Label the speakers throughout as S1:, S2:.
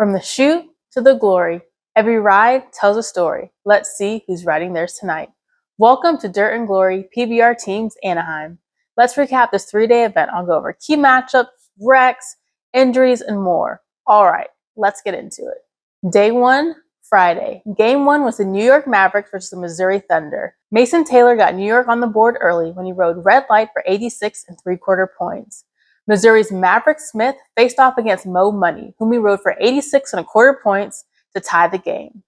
S1: From the chute to the glory, every ride tells a story. Let's see who's riding theirs tonight. Welcome to Dirt and Glory PBR Teams Anaheim. Let's recap this 3-day event. I'll go over key matchups, wrecks, injuries, and more. All right, let's get into it. Day 1, Friday. Game 1 was the New York Mavericks versus the Missouri Thunder. Mason Taylor got New York on the board early when he rode red light for 86 3/4 points. Missouri's Maverick Smith faced off against Mo Money, whom he rode for 86 1/4 points to tie the game.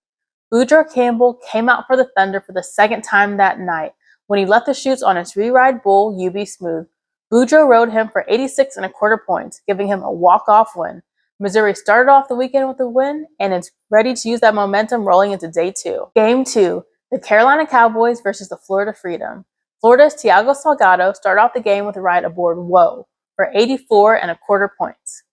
S1: Boudreaux Campbell came out for the Thunder for the second time that night when he left the chutes on his re-ride bull, UB Smooth. Boudreaux rode him for 86 1/4 points, giving him a walk-off win. Missouri started off the weekend with a win and is ready to use that momentum rolling into Day 2. Game 2, the Carolina Cowboys versus the Florida Freedom. Florida's Thiago Salgado started off the game with a ride aboard Whoa for 84 1/4 points.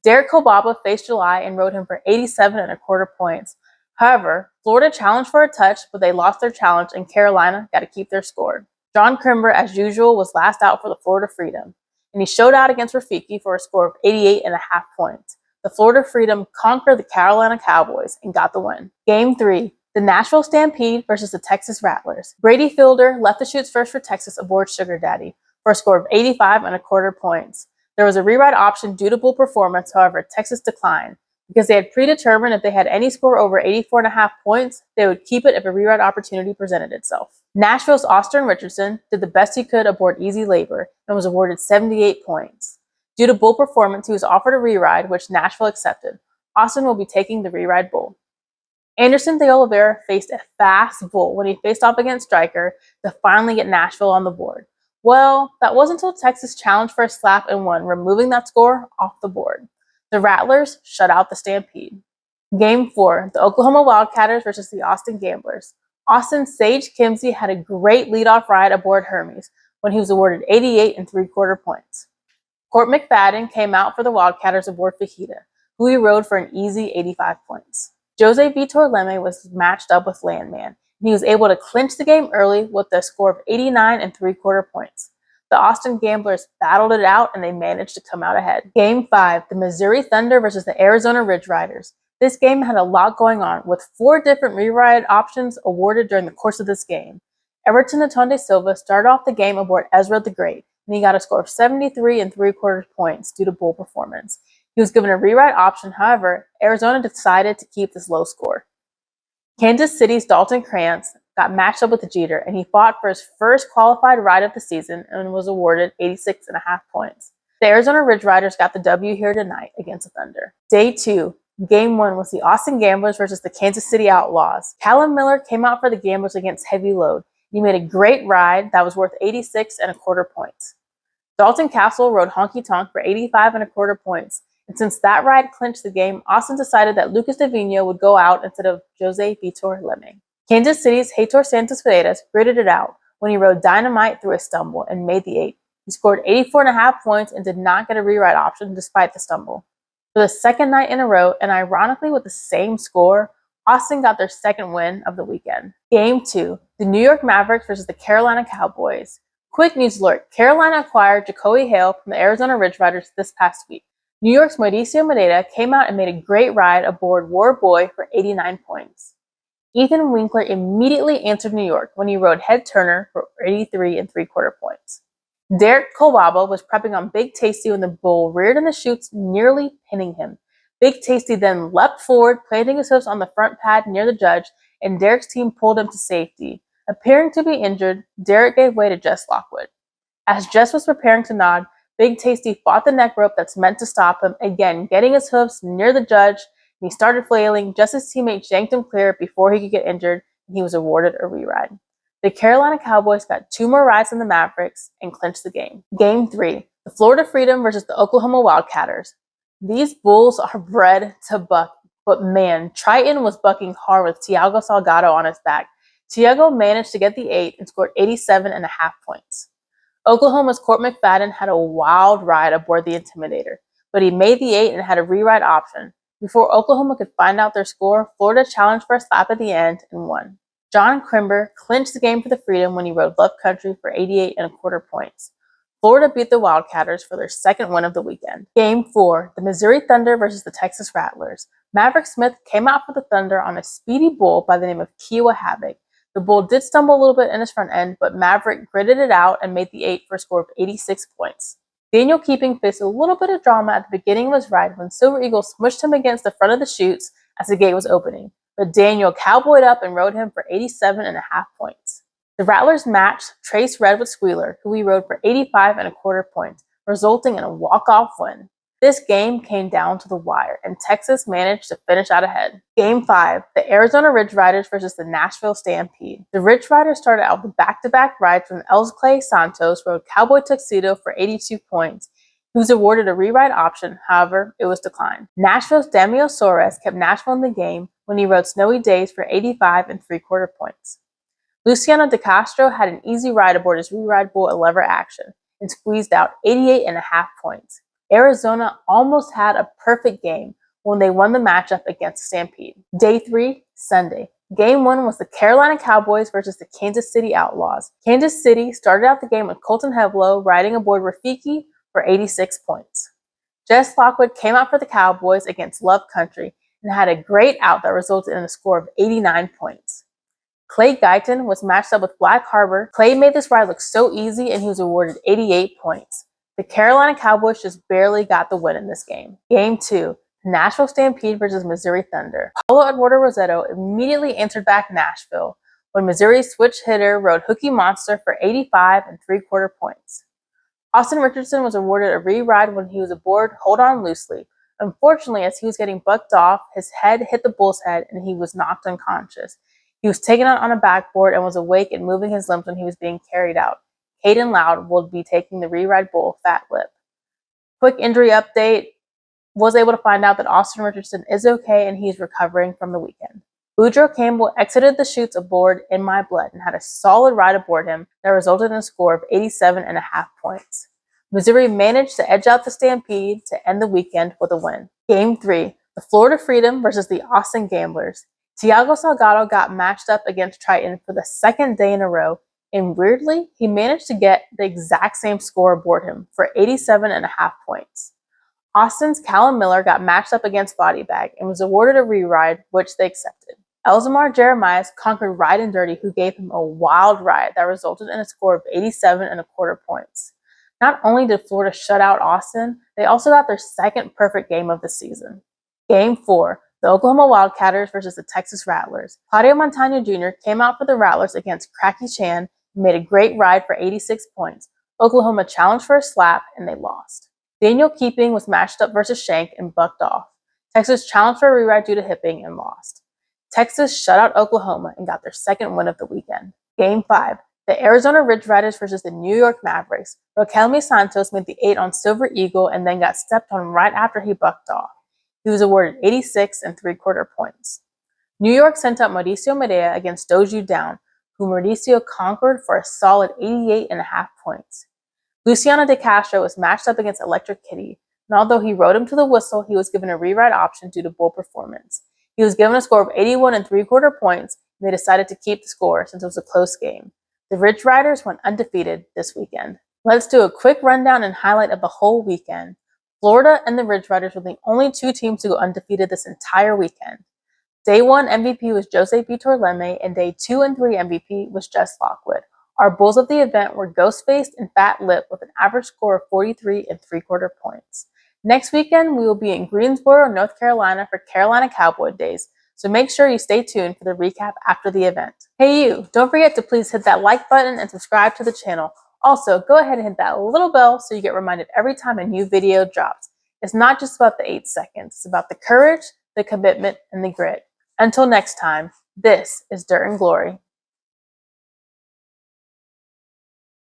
S1: Derek Kolbaba faced July and rode him for 87 1/4 points. However, Florida challenged for a touch, but they lost their challenge and Carolina got to keep their score. John Crimber, as usual, was last out for the Florida Freedom, and he showed out against Rafiki for a score of 88 1/2 points. The Florida Freedom conquered the Carolina Cowboys and got the win. Game 3, the Nashville Stampede versus the Texas Rattlers. Brady Fielder left the chutes first for Texas aboard Sugar Daddy for a score of 85 1/4 points. There was a reride option due to bull performance, however, Texas declined because they had predetermined if they had any score over 84 1/2 points, they would keep it if a reride opportunity presented itself. Nashville's Austin Richardson did the best he could aboard Easy Labor and was awarded 78 points. Due to bull performance, he was offered a reride, which Nashville accepted. Austin will be taking the reride bull. Anderson de Oliveira faced a fast bull when he faced off against Stryker to finally get Nashville on the board. Well, that wasn't until Texas challenged for a slap and won, removing that score off the board. The Rattlers shut out the Stampede. Game 4, the Oklahoma Wildcatters versus the Austin Gamblers. Austin's Sage Kimsey had a great leadoff ride aboard Hermes when he was awarded 88 3/4 points. Court McFadden came out for the Wildcatters aboard Fajita, who he rode for an easy 85 points. Jose Vitor Leme was matched up with Landman, and he was able to clinch the game early with a score of 89 3/4 points. The Austin Gamblers battled it out and they managed to come out ahead. Game 5, the Missouri Thunder versus the Arizona RidgeRiders. This game had a lot going on, with 4 different reride options awarded during the course of this game. Everton Atonde Silva started off the game aboard Ezra the Great, and he got a score of 73 3/4 points due to bull performance. He was given a reride option, however, Arizona decided to keep this low score. Kansas City's Dalton Krantz got matched up with the Jeter, and he fought for his first qualified ride of the season and was awarded 86 1/2 points. The Arizona RidgeRiders got the W here tonight against the Thunder. Day 2, Game 1 was the Austin Gamblers versus the Kansas City Outlaws. Callum Miller came out for the Gamblers against Heavy Load. He made a great ride that was worth 86 1/4 points. Dalton Castle rode Honky Tonk for 85 1/4 points. And since that ride clinched the game, Austin decided that Lucas Davino would go out instead of Jose Vitor Leme. Kansas City's Heitor Santos Veredas gritted it out when he rode Dynamite through a stumble and made the 8. He scored 84 1/2 points and did not get a reride option despite the stumble. For the second night in a row, and ironically with the same score, Austin got their second win of the weekend. Game 2, the New York Mavericks versus the Carolina Cowboys. Quick news alert, Carolina acquired Jacoby Hale from the Arizona RidgeRiders this past week. New York's Mauricio Mededa came out and made a great ride aboard War Boy for 89 points. Ethan Winkler immediately answered New York when he rode Head Turner for 83 3/4 points. Derek Kolbaba was prepping on Big Tasty when the bull reared in the chutes, nearly pinning him. Big Tasty then leapt forward, planting his hoofs on the front pad near the judge, and Derek's team pulled him to safety. Appearing to be injured, Derek gave way to Jess Lockwood. As Jess was preparing to nod, Big Tasty fought the neck rope that's meant to stop him, again getting his hoofs near the judge, and he started flailing. Just his teammate yanked him clear before he could get injured, and he was awarded a reride. The Carolina Cowboys got 2 more rides than the Mavericks and clinched the game. Game 3, the Florida Freedom versus the Oklahoma Wildcatters. These bulls are bred to buck, but man, Triton was bucking hard with Thiago Salgado on his back. Thiago managed to get the 8 and scored 87 1/2 points. Oklahoma's Court McFadden had a wild ride aboard the Intimidator, but he made the 8 and had a reride option. Before Oklahoma could find out their score, Florida challenged for a slap at the end and won. John Crimber clinched the game for the Freedom when he rode Love Country for 88 1/4 points. Florida beat the Wildcatters for their second win of the weekend. Game 4, the Missouri Thunder versus the Texas Rattlers. Maverick Smith came out for the Thunder on a speedy bull by the name of Kiowa Havoc. The bull did stumble a little bit in his front end, but Maverick gritted it out and made the 8 for a score of 86 points. Daniel Keeping faced a little bit of drama at the beginning of his ride when Silver Eagle smushed him against the front of the chutes as the gate was opening, but Daniel cowboyed up and rode him for 87.5 points. The Rattlers matched Trace Red with Squealer, who he rode for 85.25 points, resulting in a walk-off win. This game came down to the wire, and Texas managed to finish out ahead. Game 5, the Arizona RidgeRiders versus the Nashville Stampede. The RidgeRiders started out with back-to-back rides when Els Clay Santos rode Cowboy Tuxedo for 82 points. He was awarded a reride option, however, it was declined. Nashville's Damian Soares kept Nashville in the game when he rode Snowy Days for 85.75 points. Luciano De Castro had an easy ride aboard his reride bull at lever action and squeezed out 88.5 points. Arizona almost had a perfect game when they won the matchup against Stampede. Day 3, Sunday. Game 1 was the Carolina Cowboys versus the Kansas City Outlaws. Kansas City started out the game with Colton Hevlo riding aboard Rafiki for 86 points. Jess Lockwood came out for the Cowboys against Love Country and had a great out that resulted in a score of 89 points. Clay Guyton was matched up with Black Harbor. Clay made this ride look so easy and he was awarded 88 points. The Carolina Cowboys just barely got the win in this game. Game 2, Nashville Stampede versus Missouri Thunder. Paulo Eduardo Rossetto immediately answered back Nashville when Missouri's switch hitter rode Hookie Monster for 85.75 points. Austin Richardson was awarded a re-ride when he was aboard Hold On Loosely. Unfortunately, as he was getting bucked off, his head hit the bull's head and he was knocked unconscious. He was taken out on a backboard and was awake and moving his limbs when he was being carried out. Caden Loud will be taking the re-ride bull Fat Lip. Quick injury update, was able to find out that Austin Richardson is okay and he's recovering from the weekend. Boudreaux Campbell exited the chutes aboard In My Blood and had a solid ride aboard him that resulted in a score of 87.5 points. Missouri managed to edge out the Stampede to end the weekend with a win. Game 3, the Florida Freedom versus the Austin Gamblers. Tiago Salgado got matched up against Triton for the second day in a row, and weirdly, he managed to get the exact same score aboard him for 87.5 points. Austin's Callum Miller got matched up against Body Bag and was awarded a re-ride, which they accepted. Elzamar Jeremias conquered Ride and Dirty, who gave him a wild ride that resulted in a score of 87.25 points. Not only did Florida shut out Austin, they also got their second perfect game of the season. Game 4, the Oklahoma Wildcatters versus the Texas Rattlers. Claudio Montano Jr. came out for the Rattlers against Cracky Chan and made a great ride for 86 points. Oklahoma challenged for a slap and they lost. Daniel Keeping was matched up versus Shank and bucked off. Texas challenged for a reride due to hipping and lost. Texas shut out Oklahoma and got their second win of the weekend. Game 5, the Arizona RidgeRiders versus the New York Mavericks. Roquelme Santos made the 8 on Silver Eagle and then got stepped on right after he bucked off. He was awarded 86.75 points. New York sent out Mauricio Medea against Doju Down, who Mauricio conquered for a solid 88.5 points. Luciano De Castro was matched up against Electric Kitty, and although he rode him to the whistle, he was given a reride option due to bull performance. He was given a score of 81.75 points, and they decided to keep the score since it was a close game. The RidgeRiders went undefeated this weekend. Let's do a quick rundown and highlight of the whole weekend. Florida and the RidgeRiders were the only two teams to go undefeated this entire weekend. Day 1 MVP was Jose Vitor Leme, and Day 2 and 3 MVP was Jess Lockwood. Our bulls of the event were Ghostfaced and Fat Lip with an average score of 43.75 points. Next weekend, we will be in Greensboro, North Carolina for Carolina Cowboy Days, so make sure you stay tuned for the recap after the event. Hey you, don't forget to please hit that like button and subscribe to the channel. Also, go ahead and hit that little bell so you get reminded every time a new video drops. It's not just about the 8 seconds, it's about the courage, the commitment, and the grit. Until next time, this is Dirt and Glory.